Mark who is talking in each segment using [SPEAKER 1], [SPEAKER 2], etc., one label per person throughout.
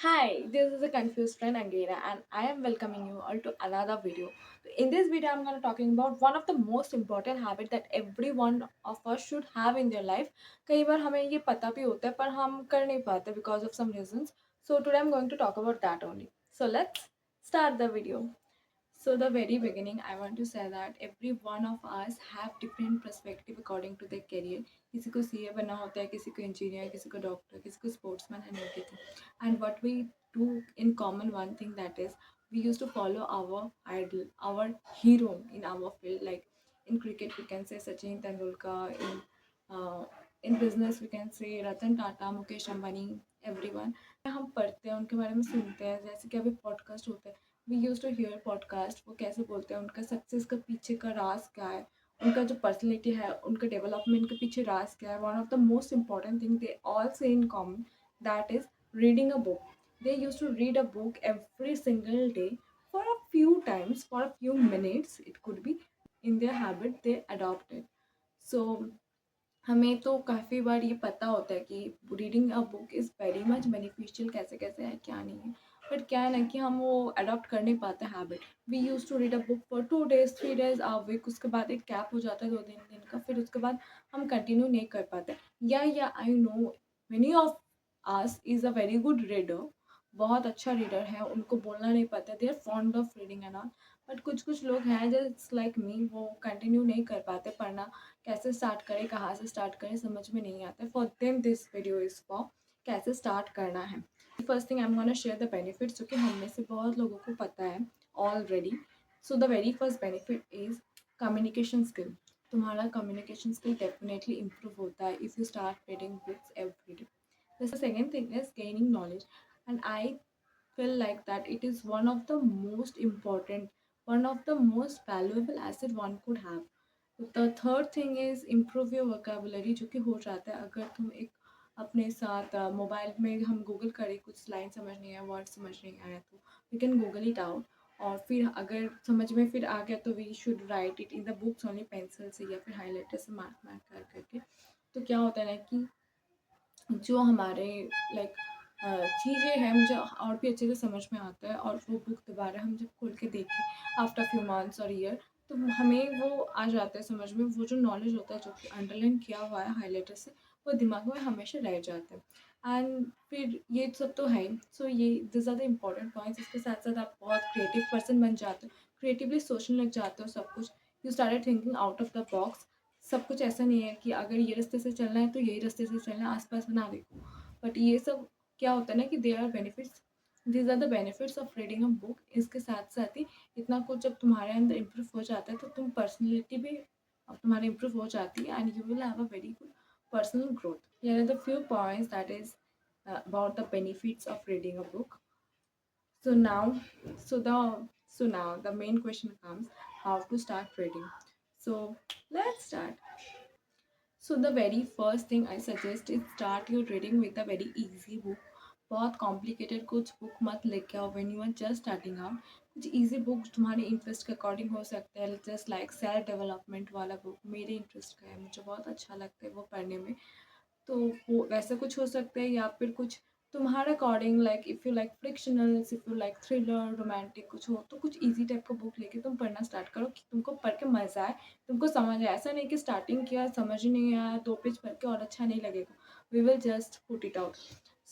[SPEAKER 1] Hi, this is a confused friend Angela and I am welcoming you all to another video. In this video, I'm going to talking about one of the most important habit that every one of us should have in their life. कई बार हमें ये पता भी होता है पर हम कर नहीं पाते because of some reasons. So today I'm going to talk about that only. So let's start the video. So the very beginning, I want to say that every one of us have different perspective according to their career. किसी को CA बनना होता है, किसी को engineer, किसी को doctor, किसी को sportsman and everything. And what we do in common one thing that is we used to follow our idol, our hero in our field. Like in cricket, we can say Sachin Tendulkar. In business, we can say Ratan Tata, Mukesh Ambani, everyone. हम पढ़ते हैं उनके बारे में सुनते हैं जैसे कि अभी पॉडकास्ट होता है we use to hear podcast वो कैसे बोलते हैं उनका सक्सेस का पीछे का राज क्या है उनका जो पर्सनैलिटी है उनका डेवलपमेंट के पीछे राज क्या है one of the most important thing they all say in common that is reading a book they used to read a book every single day for a few times for a few minutes it could be in their habit they adopted so हमें तो काफ़ी बार ये पता होता है कि reading a book is very much beneficial कैसे कैसे है क्या नहीं है बट क्या है ना कि हम वो अडॉप्ट कर नहीं पाते habit we use to read a book for 2 days 3 days a week उसके बाद एक गैप हो जाता है 2 दिन का फिर उसके बाद हम कंटिन्यू नहीं कर पाते या I know many of us is a very good reader बहुत अच्छा रीडर है उनको बोलना नहीं पता they are fond of reading and all but कुछ कुछ लोग हैं जस्ट लाइक मी वो कंटिन्यू नहीं कर पाते पढ़ना कैसे स्टार्ट करें कहाँ से स्टार्ट करें समझ में नहीं आता for them this video is for कैसे स्टार्ट करना है first thing I am gonna share the benefits जो कि हम में से बहुत लोगों को पता है already so the very first benefit is communication skill तुम्हारा कम्युनिकेशन स्किल डेफिनेटली इम्प्रूव होता है if you start reading books every day the second thing is gaining knowledge and I feel like that it is one of the most important one of the most valuable asset one could have the third thing is improve your vocabulary जो कि हो जाता है अगर तुम एक अपने साथ मोबाइल में हम गूगल करें कुछ लाइन समझ नहीं आया वर्ड समझ नहीं आया तो we can Google it out और फिर अगर समझ में फिर आ गया तो we should write it in the books only pencil से या फिर हाईलाइटर से मार्क मार्क कर करके तो क्या होता है ना कि जो हमारे लाइक चीज़ें हैं मुझे और भी अच्छे से समझ में आता है और वो बुक दोबारा हम जब खोल के देखें आफ्टर फ्यू मंथ्स और ईयर तो हमें वो आ जाता है समझ में वो जो नॉलेज होता है जो कि अंडरलाइन किया हुआ है हाईलाइटर से वो दिमाग में हमेशा रह जाता है एंड फिर ये सब तो है सो ये this are the important points इसके साथ साथ आप बहुत क्रिएटिव पर्सन बन जाते हो क्रिएटिवली सोचने लग जाते हो सब कुछ you started thinking out of the box सब कुछ ऐसा नहीं है कि अगर ये रास्ते से चलना है तो यही रास्ते से चलना है आसपास ना देखो बट ये सब क्या होता है ना कि there are benefits these are the benefits of reading a book इसके साथ साथ ही इतना कुछ जब तुम्हारे अंदर इम्प्रूव हो जाता है तो तुम पर्सनैलिटी भी अब तुम्हारी इम्प्रूव हो जाती है and you will have a very good personal growth here are the few points that is about the benefits of reading a book so now so the so now the main question comes how to start reading so let's start. So the very first thing I suggest is start your reading with a very easy book. बहुत complicated कुछ book मत लेके आओ when you are just starting out कुछ easy book तुम्हारे interest के according हो सकता है जस्ट लाइक सेल्फ डेवलपमेंट वाला बुक मेरे इंटरेस्ट का है मुझे बहुत अच्छा लगता है वो पढ़ने में तो वो वैसा कुछ हो सकता है या फिर कुछ तुम्हारे according like if you like fictionals if you like thriller romantic कुछ हो तो कुछ इजी टाइप का बुक लेके तुम पढ़ना स्टार्ट करो कि तुमको पढ़ के मज़ा आए तुमको समझ आए ऐसा नहीं कि स्टार्टिंग किया समझ ही नहीं आया 2 पेज पढ़ के और अच्छा नहीं लगेगा we will just put it out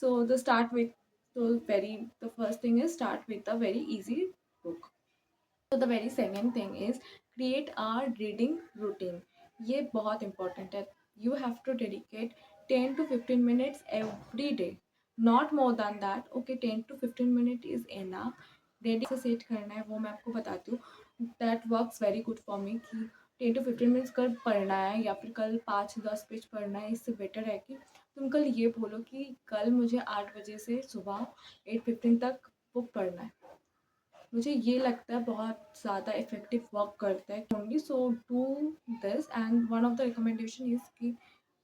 [SPEAKER 1] so the start with तो very the first thing is start with a very easy book so the very second thing is create a reading routine ये बहुत important है you have to dedicate 10 to 15 minutes every day not more than that okay 10 to 15 minutes is enough daily से set करना है वो मैं आपको बताती हूँ that works very good for me कि 10 to 15 मिनट्स कल पढ़ना है या फिर कल 5-10 पेज पढ़ना है इससे बेटर है कि तुम कल ये बोलो कि कल मुझे 8 बजे से सुबह 8:15 तक बुक पढ़ना है मुझे ये लगता है बहुत ज़्यादा इफ़ेक्टिव वर्क करता है only so do this and one of the recommendation is कि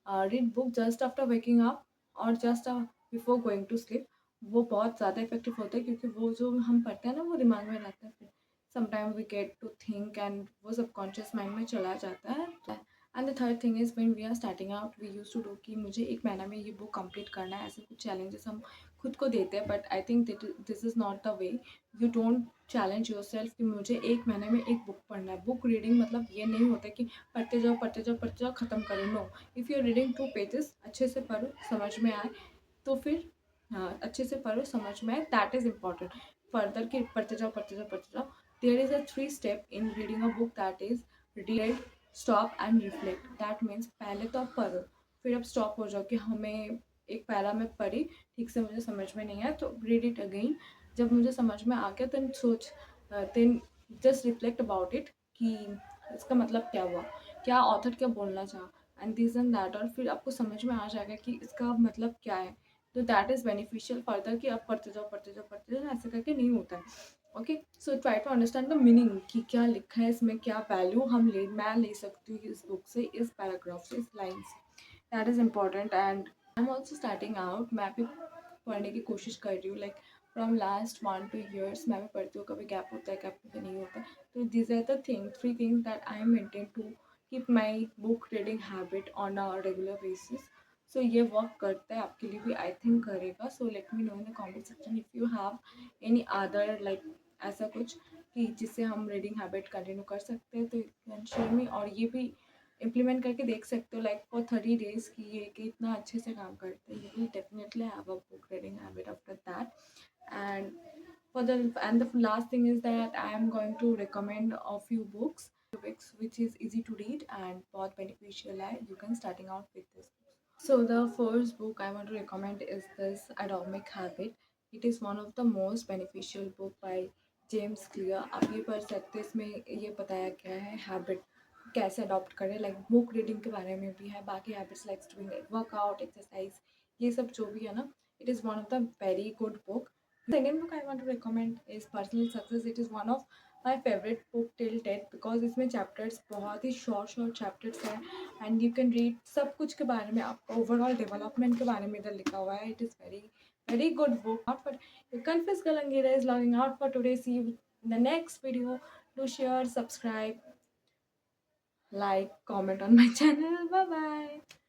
[SPEAKER 1] read book just after waking up और just before going to sleep वो बहुत ज़्यादा इफेक्टिव होता है क्योंकि वो जो हम पढ़ते हैं ना वो दिमाग में रहता है फिर sometime we get to think and वो सबकॉन्शियस माइंड में चला जाता है and the third thing is when we are starting out we use to do कि मुझे एक महीना में ये बुक कंप्लीट करना है, ऐसे कुछ चैलेंजेस हम खुद को देते हैं, but I think this is not the way. You don't challenge your self कि मुझे एक महीने में एक बुक पढ़ना है। बुक रीडिंग मतलब ये नहीं होता कि पढ़ते जाओ पढ़ते जाओ पढ़ते जाओ ख़त्म करो। No, if you are reading 2 pages, अच्छे से पढ़ो, समझ में आए तो फिर हाँ, अच्छे से पढ़ो, समझ में आए, दैट इज़ इम्पॉर्टेंट। फर्दर कि पढ़ते जाओ पढ़ते जाओ पढ़ते जाओ, there is a 3 step in reading a book, that is read, stop and reflect. That means पहले तो आप पढ़ो, फिर आप स्टॉप हो जाओ कि हमें एक पैरा में पढ़ी, ठीक से मुझे समझ में नहीं आया तो रीड इट अगेन। जब मुझे समझ में आ गया देन सोच, then just reflect about it कि इसका मतलब क्या हुआ, क्या ऑथर क्या बोलना चाहा, एंड दिस एंड दैट, और फिर आपको समझ में आ जाएगा कि इसका मतलब क्या है। तो दैट इज़ बेनिफिशियल फर्दर कि आप पढ़ते जाओ पढ़ते जाओ पढ़ते जाओ, ऐसे करके नहीं होता है। Okay, so try to understand the meaning कि क्या लिखा है इसमें, क्या वैल्यू मैं ले सकती हूँ इस बुक से, इस पैराग्राफ से, इस लाइन से। That is important. And I am also starting out, मैं भी पढ़ने की कोशिश कर रही हूँ, लाइक फ्रॉम लास्ट 1-2 years मैं भी पढ़ती हूँ, कभी गैप होता है कभी नहीं होता है। तो this are the thing 3 things that I am maintain to keep my book reading habit on a regular basis. So ये वर्क करता है आपके लिए भी, आई थिंक करेगा। So let me know in the comment section if you have any other like ऐसा कुछ कि जिससे हम रीडिंग हैबिट कंटिन्यू कर सकते हैं, तो कैन शेयर मी। और ये भी इम्प्लीमेंट करके देख सकते हो लाइक फॉर 30 days कि ये कि इतना अच्छे से काम करते हैं। You will definitely have a book reading habit after that. And for the and the last thing is that I am going to recommend a few books which is easy to read and बहुत beneficial है, you can starting out with this. So the first book I want to recommend is this Atomic Habit. It is one of the most beneficial book by James clear. आप ये पढ़ सकते हैं, इसमें ये बताया गया है हैबिट कैसे अडॉप्ट करें, लाइक बुक रीडिंग के बारे में भी है, बाकी habits like doing workout, exercise, ये सब जो भी है ना, it is one of the very good book. Second book I want to recommend is Personal Success. It is one of my favorite book till date because इसमें chapters बहुत ही short chapters हैं and you can read सब कुछ के बारे में, आपका overall development के बारे में इधर लिखा हुआ है। It is very very good book. Not for Confess Galangira is logging out for today. See you in the next video. Do share, subscribe, like, comment on my channel. Bye bye.